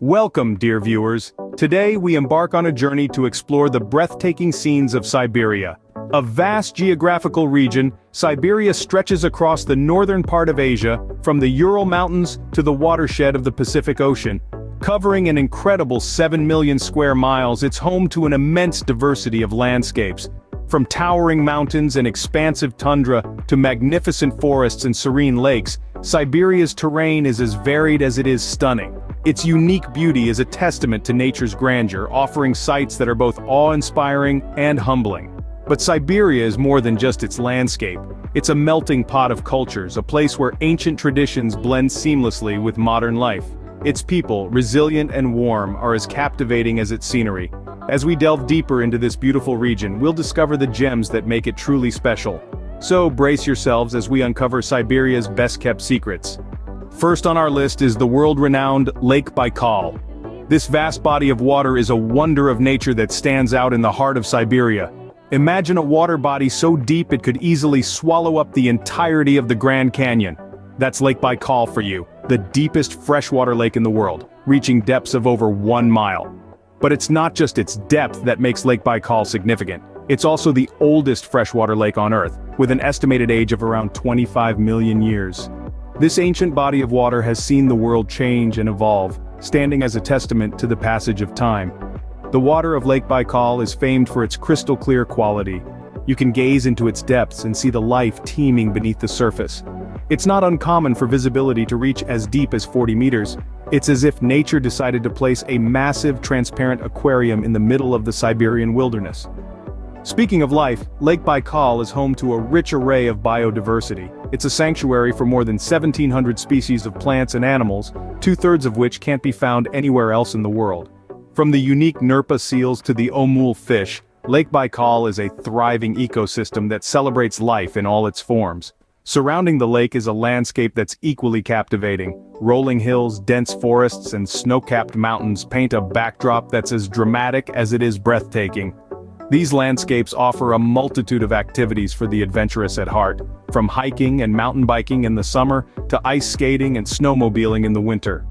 Welcome, dear viewers. Today we embark on a journey to explore the breathtaking scenes of Siberia. A vast geographical region, Siberia stretches across the northern part of Asia, from the Ural Mountains to the watershed of the Pacific Ocean. Covering an incredible 7 million square miles, it's home to an immense diversity of landscapes. From towering mountains and expansive tundra to magnificent forests and serene lakes, Siberia's terrain is as varied as it is stunning. Its unique beauty is a testament to nature's grandeur, offering sights that are both awe-inspiring and humbling. But Siberia is more than just its landscape. It's a melting pot of cultures, a place where ancient traditions blend seamlessly with modern life. Its people, resilient and warm, are as captivating as its scenery. As we delve deeper into this beautiful region, we'll discover the gems that make it truly special. So brace yourselves as we uncover Siberia's best-kept secrets. First on our list is the world-renowned Lake Baikal. This vast body of water is a wonder of nature that stands out in the heart of Siberia. Imagine a water body so deep it could easily swallow up the entirety of the Grand Canyon. That's Lake Baikal for you, the deepest freshwater lake in the world, reaching depths of over 1 mile. But it's not just its depth that makes Lake Baikal significant. It's also the oldest freshwater lake on Earth, with an estimated age of around 25 million years. This ancient body of water has seen the world change and evolve, standing as a testament to the passage of time. The water of Lake Baikal is famed for its crystal-clear quality. You can gaze into its depths and see the life teeming beneath the surface. It's not uncommon for visibility to reach as deep as 40 meters. It's as if nature decided to place a massive, transparent aquarium in the middle of the Siberian wilderness. Speaking of life, Lake Baikal is home to a rich array of biodiversity. It's a sanctuary for more than 1,700 species of plants and animals, 2/3 of which can't be found anywhere else in the world. From the unique Nerpa seals to the Omul fish, Lake Baikal is a thriving ecosystem that celebrates life in all its forms. Surrounding the lake is a landscape that's equally captivating. Rolling hills, dense forests, and snow-capped mountains paint a backdrop that's as dramatic as it is breathtaking. These landscapes offer a multitude of activities for the adventurous at heart, from hiking and mountain biking in the summer to ice skating and snowmobiling in the winter.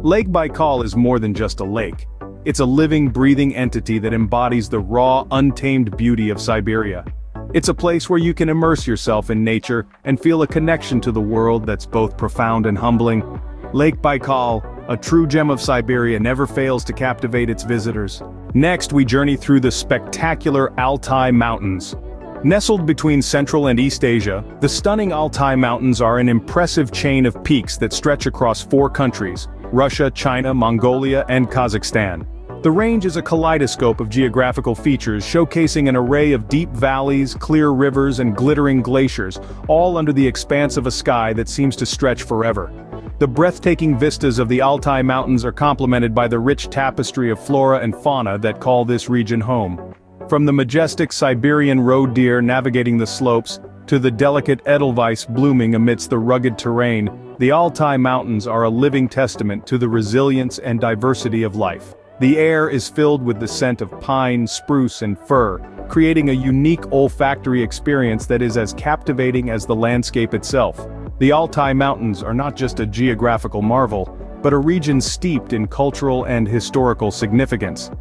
Lake Baikal is more than just a lake. It's a living, breathing entity that embodies the raw, untamed beauty of Siberia. It's a place where you can immerse yourself in nature and feel a connection to the world that's both profound and humbling. Lake Baikal, a true gem of Siberia, never fails to captivate its visitors. Next, we journey through the spectacular Altai Mountains. Nestled between Central and East Asia, the stunning Altai Mountains are an impressive chain of peaks that stretch across 4 countries: Russia, China, Mongolia, and Kazakhstan. The range is a kaleidoscope of geographical features, showcasing an array of deep valleys, clear rivers, and glittering glaciers, all under the expanse of a sky that seems to stretch forever. The breathtaking vistas of the Altai Mountains are complemented by the rich tapestry of flora and fauna that call this region home. From the majestic Siberian roe deer navigating the slopes, to the delicate edelweiss blooming amidst the rugged terrain, the Altai Mountains are a living testament to the resilience and diversity of life. The air is filled with the scent of pine, spruce, and fir, creating a unique olfactory experience that is as captivating as the landscape itself. The Altai Mountains are not just a geographical marvel, but a region steeped in cultural and historical significance.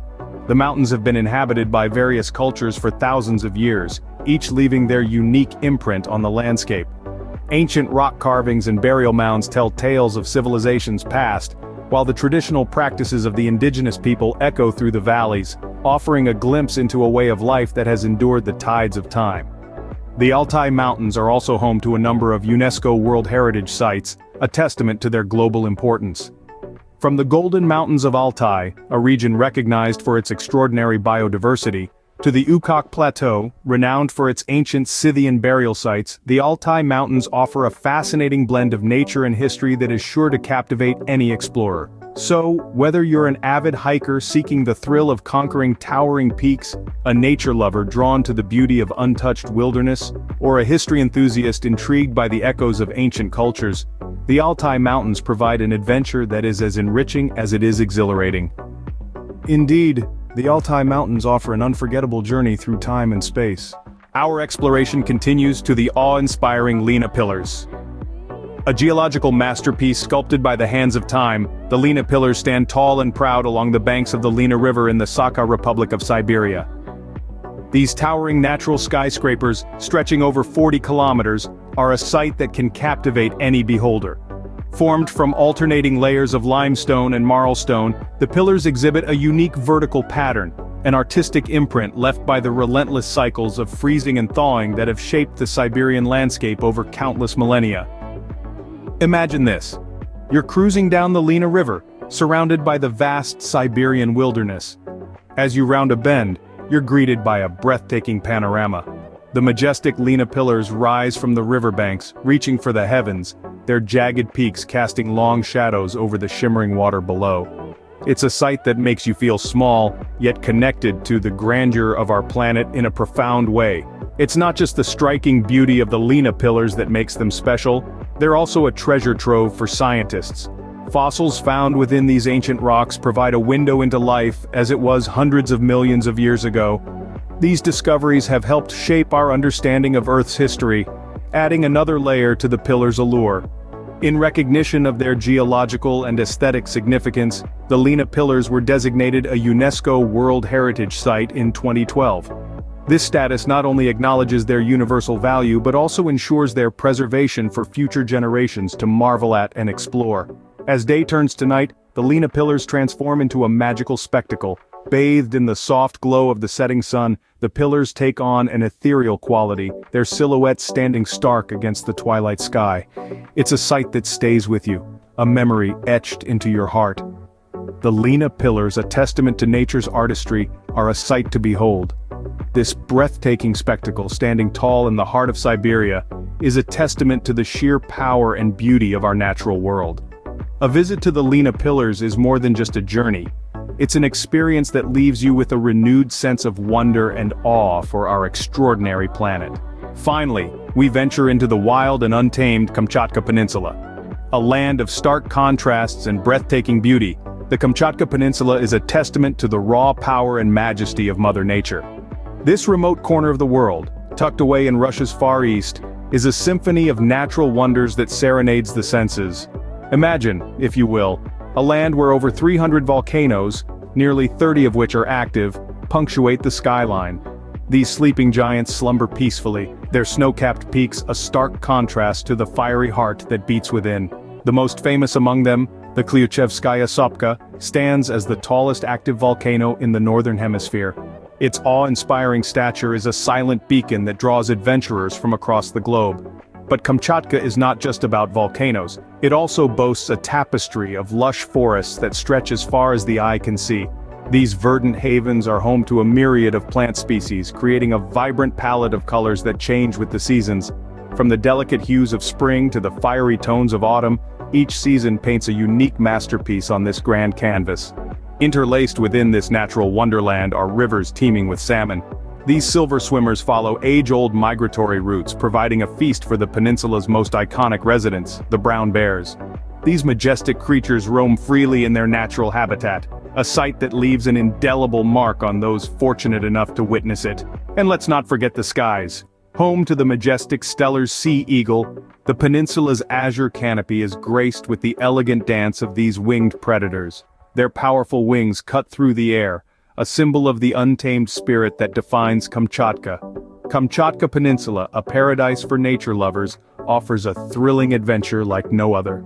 The mountains have been inhabited by various cultures for thousands of years, each leaving their unique imprint on the landscape. Ancient rock carvings and burial mounds tell tales of civilizations past, while the traditional practices of the indigenous people echo through the valleys, offering a glimpse into a way of life that has endured the tides of time. The Altai Mountains are also home to a number of UNESCO World Heritage Sites, a testament to their global importance. From the Golden Mountains of Altai, a region recognized for its extraordinary biodiversity, to the Ukok Plateau, renowned for its ancient Scythian burial sites, the Altai Mountains offer a fascinating blend of nature and history that is sure to captivate any explorer. So, whether you're an avid hiker seeking the thrill of conquering towering peaks, a nature lover drawn to the beauty of untouched wilderness, or a history enthusiast intrigued by the echoes of ancient cultures, the Altai Mountains provide an adventure that is as enriching as it is exhilarating. Indeed, the Altai Mountains offer an unforgettable journey through time and space. Our exploration continues to the awe-inspiring Lena Pillars. A geological masterpiece sculpted by the hands of time, the Lena pillars stand tall and proud along the banks of the Lena River in the Sakha Republic of Siberia. These towering natural skyscrapers, stretching over 40 kilometers, are a sight that can captivate any beholder. Formed from alternating layers of limestone and marlstone, the pillars exhibit a unique vertical pattern, an artistic imprint left by the relentless cycles of freezing and thawing that have shaped the Siberian landscape over countless millennia. Imagine this. You're cruising down the Lena River, surrounded by the vast Siberian wilderness. As you round a bend, you're greeted by a breathtaking panorama. The majestic Lena pillars rise from the riverbanks, reaching for the heavens, their jagged peaks casting long shadows over the shimmering water below. It's a sight that makes you feel small, yet connected to the grandeur of our planet in a profound way. It's not just the striking beauty of the Lena pillars that makes them special, they're also a treasure trove for scientists. Fossils found within these ancient rocks provide a window into life as it was hundreds of millions of years ago. These discoveries have helped shape our understanding of Earth's history, adding another layer to the pillars' allure. In recognition of their geological and aesthetic significance, the Lena pillars were designated a UNESCO World Heritage Site in 2012. This status not only acknowledges their universal value but also ensures their preservation for future generations to marvel at and explore. As day turns to night, the Lena pillars transform into a magical spectacle. Bathed in the soft glow of the setting sun, the pillars take on an ethereal quality, their silhouettes standing stark against the twilight sky. It's a sight that stays with you, a memory etched into your heart. The Lena pillars, a testament to nature's artistry, are a sight to behold. This breathtaking spectacle, standing tall in the heart of Siberia, is a testament to the sheer power and beauty of our natural world. A visit to the Lena pillars is more than just a journey. It's an experience that leaves you with a renewed sense of wonder and awe for our extraordinary planet. Finally, we venture into the wild and untamed Kamchatka Peninsula. A land of stark contrasts and breathtaking beauty, the Kamchatka Peninsula is a testament to the raw power and majesty of Mother Nature. This remote corner of the world, tucked away in Russia's Far East, is a symphony of natural wonders that serenades the senses. Imagine, if you will, a land where over 300 volcanoes, nearly 30 of which are active, punctuate the skyline. These sleeping giants slumber peacefully, their snow-capped peaks a stark contrast to the fiery heart that beats within. The most famous among them, the Klyuchevskaya Sopka, stands as the tallest active volcano in the Northern Hemisphere. Its awe-inspiring stature is a silent beacon that draws adventurers from across the globe. But Kamchatka is not just about volcanoes, it also boasts a tapestry of lush forests that stretch as far as the eye can see. These verdant havens are home to a myriad of plant species, creating a vibrant palette of colors that change with the seasons. From the delicate hues of spring to the fiery tones of autumn, each season paints a unique masterpiece on this grand canvas. Interlaced within this natural wonderland are rivers teeming with salmon. These silver swimmers follow age-old migratory routes, providing a feast for the peninsula's most iconic residents, the brown bears. These majestic creatures roam freely in their natural habitat, a sight that leaves an indelible mark on those fortunate enough to witness it. And let's not forget the skies. Home to the majestic stellar sea eagle, the peninsula's azure canopy is graced with the elegant dance of these winged predators. Their powerful wings cut through the air, a symbol of the untamed spirit that defines Kamchatka. Kamchatka Peninsula, a paradise for nature lovers, offers a thrilling adventure like no other.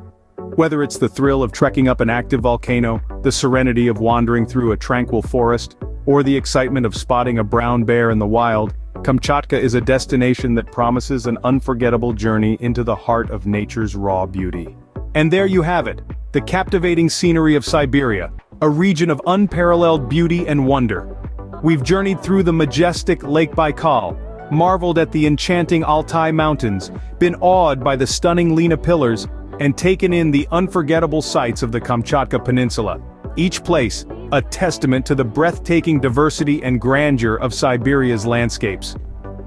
Whether it's the thrill of trekking up an active volcano, the serenity of wandering through a tranquil forest, or the excitement of spotting a brown bear in the wild, Kamchatka is a destination that promises an unforgettable journey into the heart of nature's raw beauty. And there you have it, the captivating scenery of Siberia, a region of unparalleled beauty and wonder. We've journeyed through the majestic Lake Baikal, marveled at the enchanting Altai mountains, been awed by the stunning Lena pillars, and taken in the unforgettable sights of the Kamchatka Peninsula. Each place, a testament to the breathtaking diversity and grandeur of Siberia's landscapes.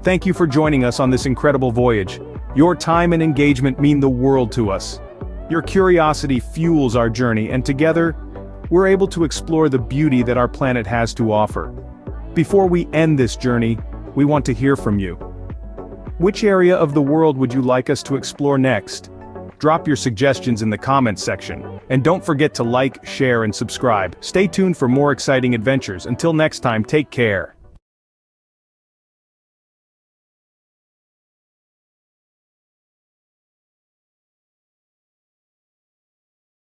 Thank you for joining us on this incredible voyage. Your time and engagement mean the world to us. Your curiosity fuels our journey, and together, we're able to explore the beauty that our planet has to offer. Before we end this journey, we want to hear from you. Which area of the world would you like us to explore next? Drop your suggestions in the comments section. And don't forget to like, share, and subscribe. Stay tuned for more exciting adventures. Until next time, take care.